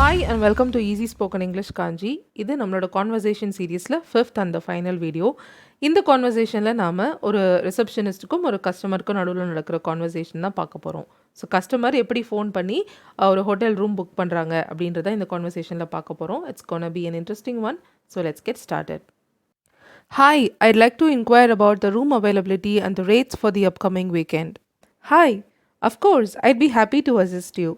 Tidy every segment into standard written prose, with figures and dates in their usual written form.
Hi and welcome to Easy Spoken English Kanchi. இது நம்மளோட conversation சீரீஸில் 5th அண்ட் ஃபைனல் வீடியோ. இந்த கான்வர்சேஷனில் நாம் ஒரு ரிசப்ஷனிஸ்ட்டுக்கும் ஒரு கஸ்டமருக்கும் நடுவில் நடக்கிற கான்வர்சேஷன் தான் பார்க்க போகிறோம். ஸோ கஸ்டமர் எப்படி ஃபோன் பண்ணி ஒரு ஹோட்டல் ரூம் புக் பண்ணுறாங்க அப்படின்றத இந்த கான்வர்சேஷனில் பார்க்க போகிறோம். It's gonna be an interesting one. So let's get started. Hi, I'd like to inquire about the room availability and the rates for the upcoming weekend. Hi, of course, I'd be happy to assist you.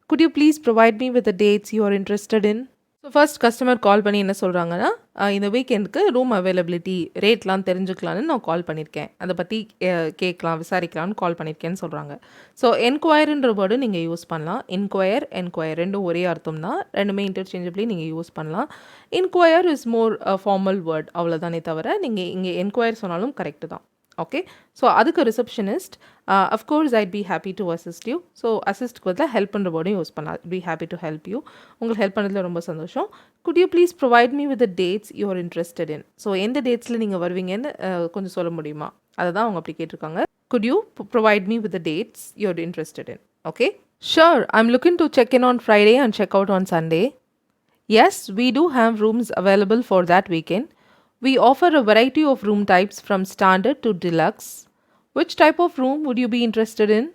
Could you please provide me with the dates you are interested in? So first customer கால் பண்ணி என்ன சொல்கிறாங்கன்னா, இந்த வீக்கெண்டுக்கு room availability ரேட்லாம் தெரிஞ்சுக்கலான்னு நான் கால் பண்ணியிருக்கேன், அதை பற்றி கேட்கலாம் விசாரிக்கலாம்னு கால் பண்ணியிருக்கேன்னு சொல்கிறாங்க. ஸோ என்கொயர்ன்ற வேர்டு நீங்கள் யூஸ் பண்ணலாம். என்கொயர் ரெண்டும் ஒரே அர்த்தம் தான், ரெண்டுமே இன்டர்சேஞ்சபிளி நீங்கள் யூஸ் பண்ணலாம். Enquire is more formal word, அவ்வளோதானே தவிர நீங்கள் இங்கே என்கொயர் சொன்னாலும் கரெக்டு தான். ஓகே, ஸோ அதுக்கு receptionist of course I'd be happy to assist you. So அசிஸ்ட்க்கு பதில் ஹெல்ப் பண்ணுற வேர்டும் யூஸ் பண்ணலாம். Be happy to help you, உங்களுக்கு ஹெல்ப் பண்ணதில் ரொம்ப சந்தோஷம். Could you please provide me with the dates you are interested in. So எந்த டேட்ஸில் நீங்கள் வருவீங்கன்னு கொஞ்சம் சொல்ல முடியுமா, அதை தான் அவங்க அப்படி கேட்டிருக்காங்க. Good you provide me with the dates you are interested in. Okay, sure, I am looking to check in on Friday and check out on Sunday. Yes, we do have rooms available for that weekend. We offer a variety of room types from standard to deluxe. Which type of room would you be interested in?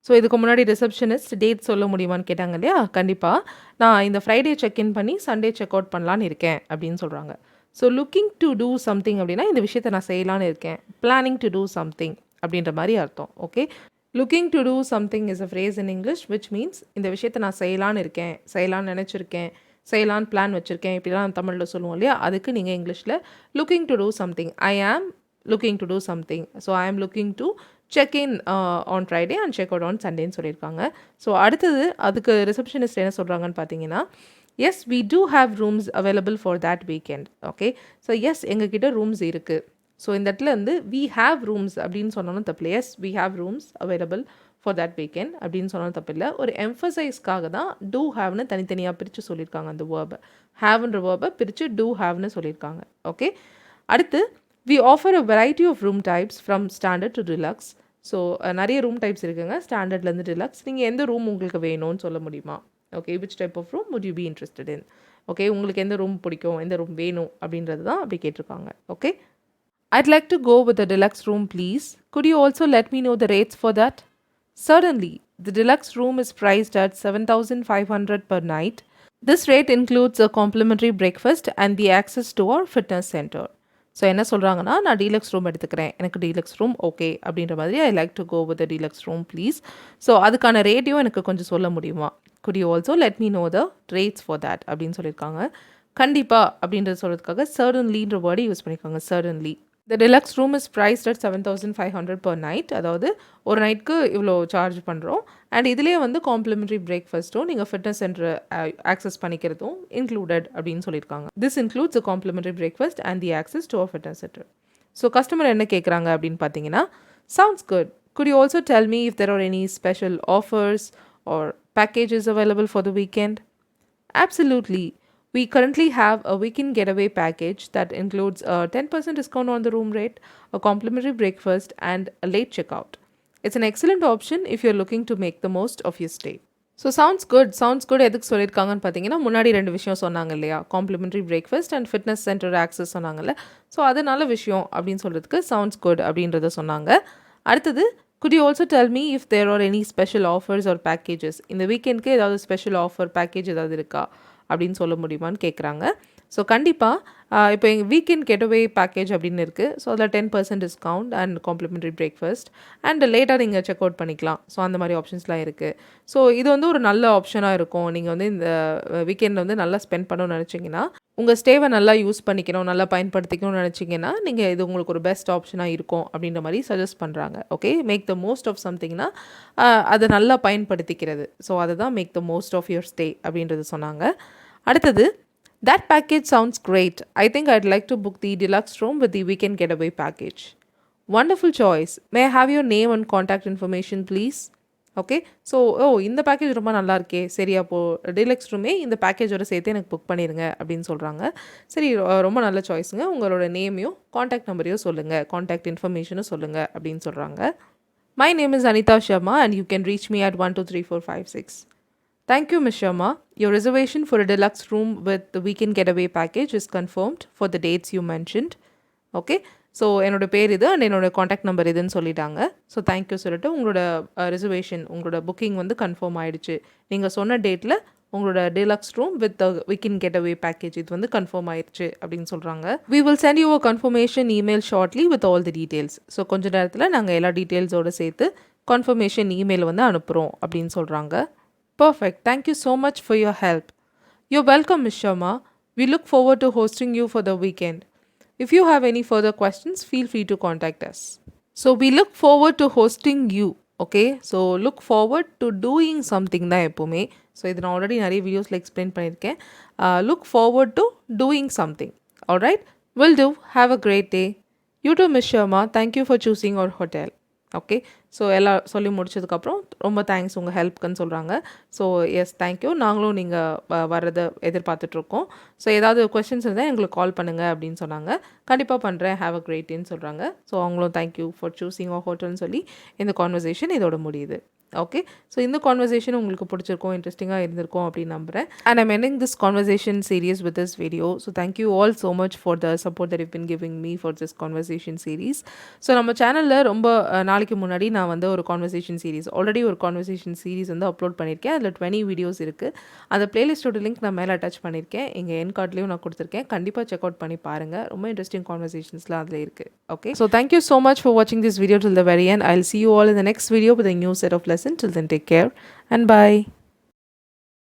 So இதுக்கு முன்னாடி receptionist date சொல்ல முடியுமான்னு கேட்டாங்க இல்லையா? கண்டிப்பாக, நான் இந்த Friday check in பண்ணி சண்டே செக் அவுட் பண்ணலான்னு இருக்கேன் அப்படின்னு சொல்கிறாங்க. So looking to do something அப்படின்னா இந்த விஷயத்தை நான் செய்யலான்னு இருக்கேன். பிளானிங் டு டூ சம்திங் அப்படின்ற மாதிரி அர்த்தம். Okay, looking to do something is a phrase in English which means இந்த விஷயத்தை நான் செய்யலான்னு இருக்கேன், செய்யலான்னு நினச்சிருக்கேன், செய்யலான்னு பிளான் வச்சுருக்கேன், இப்படிலாம் தமிழில் சொல்லுவோம் இல்லையா? அதுக்கு நீங்கள் இங்கிலீஷில் looking to do something, I am looking to do something. So I am looking to check in on Friday and check out on சண்டேன்னு சொல்லியிருக்காங்க. ஸோ அடுத்தது அதுக்கு ரிசப்ஷனிஸ்ட் என்ன சொல்கிறாங்கன்னு பார்த்தீங்கன்னா, yes we do have rooms available for that weekend. Okay, so yes எங்ககிட்ட ரூம்ஸ் இருக்குது. ஸோ இந்த இடத்துல வந்து வி ஹாவ் ரூம்ஸ் அப்படின்னு சொன்னாலும் தப்பு இல்லை. Yes we have rooms available for that weekend அப்படின்னு சொன்னாலும் தப்பு இல்லை. ஒரு எம்ஃபசைஸ்க்காக தான் டூ ஹாவ்னு தனித்தனியாக பிரித்து சொல்லியிருக்காங்க. அந்த வேர்பை ஹாவ்ன்ற வேர்பை பிரித்து டூ ஹாவ்னு சொல்லியிருக்காங்க. ஓகே, அடுத்து we offer a variety of room types from standard to deluxe. So நிறைய ரூம் டைப்ஸ் இருக்குங்க, ஸ்டாண்டர்ட்லேருந்து டிலக்ஸ். நீங்கள் எந்த ரூம் உங்களுக்கு வேணும்னு சொல்ல முடியுமா? Okay, which type of room would you be interested in? Okay, உங்களுக்கு எந்த ரூம் பிடிக்கும், எந்த ரூம் வேணும் அப்படின்றது தான் அப்படி கேட்டிருக்காங்க. Okay, I'd like to go with the deluxe room please. Could you also let me know the rates for that? Certainly. The deluxe room is priced at 7,500 per night. This rate includes a complimentary breakfast and the access to our fitness center. So என்ன சொல்கிறாங்கன்னா, நான் deluxe room எடுத்துக்கிறேன், எனக்கு deluxe room okay அப்படின்ற மாதிரி I like to go with the deluxe room please. So அதுக்கான ரேட்டையும் எனக்கு கொஞ்சம் சொல்ல முடியுமா? Could you also let me know the rates for that அப்படின்னு சொல்லியிருக்காங்க. கண்டிப்பாக அப்படின்றது சொல்கிறதுக்காக சர்டன்லின்ற வேர்டு யூஸ் பண்ணியிருக்காங்க. Certainly the deluxe room is priced at 7,500 per night. அதாவது ஒரு நைட்க்கு இவ்வளோ சார்ஜ் பண்ணுறோம். அண்ட் இதுலேயே வந்து காம்ப்ளிமெண்ட்ரி பிரேக்ஃபாஸ்ட்டும் நீங்கள் ஃபிட்னஸ் சென்டர் ஆக்சஸ் பண்ணிக்கிறதும் இன்க்ளூடட் அப்படின்னு சொல்லியிருக்காங்க. This includes a complimentary breakfast and the access to a fitness centre. So customer என்ன கேட்குறாங்க அப்படின்னு பார்த்தீங்கன்னா, sounds good. Could you also tell me if there are any special offers or packages available for the weekend? Absolutely. We currently have a weekend getaway package that includes a 10% discount on the room rate, a complimentary breakfast, and a late checkout. It's an excellent option if you're looking to make the most of your stay. So sounds good எதுக்கு சொல்லியிருக்காங்கன்னு பார்த்தீங்கன்னா, முன்னாடி 2 விஷயம் சொன்னாங்க இல்லையா? Complimentary breakfast and fitness centre access சொன்னாங்கல்ல. So அது நல்ல விஷயம் அப்படின்னு சொல்கிறதுக்கு சவுண்ட்ஸ் குட் அப்படின்றத சொன்னாங்க. அடுத்தது, could you also tell me if there are any special offers or packages? இந்த வீக்கெண்டுக்கு ஏதாவது ஸ்பெஷல் ஆஃபர் பேக்கேஜ் ஏதாவது இருக்கா அப்படின்னு சொல்ல முடியுமான்னு கேட்குறாங்க. ஸோ கண்டிப்பாக இப்போ எங்கள் வீக்கெண்ட் கெட்டவே பேக்கேஜ் அப்படின்னு இருக்குது. ஸோ அதில் 10% discount and complimentary breakfast and லேட்டாக நீங்கள் செக் அவுட் பண்ணிக்கலாம். ஸோ அந்த மாதிரி ஆப்ஷன்ஸ்லாம் இருக்குது. ஸோ இது வந்து ஒரு நல்ல ஆப்ஷனாக இருக்கும். நீங்கள் வந்து இந்த வீக்கெண்டில் வந்து நல்லா ஸ்பெண்ட் பண்ணணும்னு நினச்சிங்கன்னா, உங்கள் ஸ்டேவை நல்லா யூஸ் பண்ணிக்கணும், நல்லா பயன்படுத்திக்கணும்னு நினச்சிங்கன்னா, நீங்கள் இது உங்களுக்கு ஒரு பெஸ்ட் ஆப்ஷனாக இருக்கும் அப்படின்ற மாதிரி சஜஸ்ட் பண்ணுறாங்க. Okay, make the most of சம்திங்னா அதை நல்லா பயன்படுத்திக்கிறது. ஸோ அதை தான் make the most of your stay அப்படின்றது சொன்னாங்க. அடுத்தது, that package sounds great. I think I'd like to book the deluxe room with the weekend getaway package. Wonderful choice. May I have your name and contact information please? Okay, so இந்த package ரொம்ப நல்லா இருக்கே, சரி அப்போது deluxe ரூமே இந்த பேக்கேஜோட சேர்த்து எனக்கு புக் பண்ணிடுங்க அப்படின்னு சொல்கிறாங்க. சரி, ரொம்ப நல்ல சாய்ஸுங்க, உங்களோட நேமையும் காண்டாக்ட் நம்பரையும் சொல்லுங்கள், காண்டாக்ட் இன்ஃபர்மேஷனும் சொல்லுங்கள் அப்படின்னு சொல்கிறாங்க. My name is Anita Sharma and you can reach me at 123456. Thank you, Ms. Sharma. Your reservation for a deluxe room with the weekend getaway package is confirmed for the dates you mentioned. Okay, so என்னோட பேர் இது and என்னோட contact number இதுன்னு சொல்லிட்டாங்க. So thank you சொல்லிட்டு உங்களோட reservation உங்களோட booking வந்து கன்ஃபார்ம் ஆயிடுச்சு. நீங்கள் சொன்ன டேட்டில் உங்களோட deluxe room with weekend getaway package இது வந்து கன்ஃபார்ம் ஆயிடுச்சு அப்படின்னு சொல்கிறாங்க. We will send you a confirmation email shortly with all the details. So கொஞ்ச நேரத்தில் நாங்கள் எல்லா டீட்டெயில்ஸோடு சேர்த்து கன்ஃபர்மேஷன் இமெயில் வந்து அனுப்புகிறோம் அப்படின்னு சொல்கிறாங்க. Perfect. Thank you so much for your help. You're welcome, Ms. Sharma. We look forward to hosting you for the weekend. If you have any further questions, feel free to contact us. So we look forward to hosting you. Okay, so look forward to doing something தான் எப்போவுமே. So இது நான் already நிறைய வீடியோஸில் explain பண்ணியிருக்கேன். Look forward to doing something. Alright, will do. Have a great day. You too Miss Sharma. Thank you for choosing our hotel. Okay, so எல்லாம் சொல்லி முடிச்சதுக்கப்புறம் ரொம்ப தேங்க்ஸ் உங்கள் ஹெல்ப்க்குன்னு சொல்கிறாங்க. So yes, thank you. நாங்களும் நீங்கள் வர்றதை எதிர்பார்த்துட்ருக்கோம். ஸோ ஏதாவது கொஸ்டின்ஸ் இருந்தால் எங்களுக்கு கால் பண்ணுங்கள் அப்படின்னு சொன்னாங்க. கண்டிப்பாக பண்ணுறேன், ஹாவ் அ கிரேட் டேன்னு சொல்கிறாங்க. ஸோ அவங்களும் தேங்க்யூ ஃபார் சூஸிங் அவர் ஹோட்டல்னு சொல்லி இந்த கான்வர்சேஷன் இதோட முடியுது. ஓகே, ஸோ இந்த கான்வர்சேஷன் உங்களுக்கு பிடிச்சிருக்கும், இன்ட்ரெஸ்டிங்காக இருந்திருக்கும் அப்படின்னு நம்புகிறேன். And I'm ending this conversation series with this video. So thank you all so much for the support that you been giving me for this conversation series. So நம்ம சேனலில் ரொம்ப நாளைக்கு முன்னாடி நான் வந்து ஒரு கான்வர்சேஷன் சீரீஸ் ஆல்ரெடி ஒரு கான்வர்சேஷன் சீரீஸ் வந்து அப்லோட் பண்ணியிருக்கேன். அதில் 20 வீடியோஸ் இருக்குது. அந்த பிளேலிஸ்ட்டோட லிங்க் நான் மேலே அட்டாச் பண்ணியிருக்கேன். எங்கள் என் கார்ட்லேயும் நான் கொடுத்துருக்கேன். கண்டிப்பாக செக் அவுட் பண்ணி பாருங்கள். ரொம்ப இன்ட்ரெஸ்டிங் கான்வர்சேஷன்ஸ்லாம் அதில் இருக்குது. Okay, so thank you so much for வாட்சிங் this video till the very end. I'll see you all in the next video with a new set of lessons. Till then, take care and bye.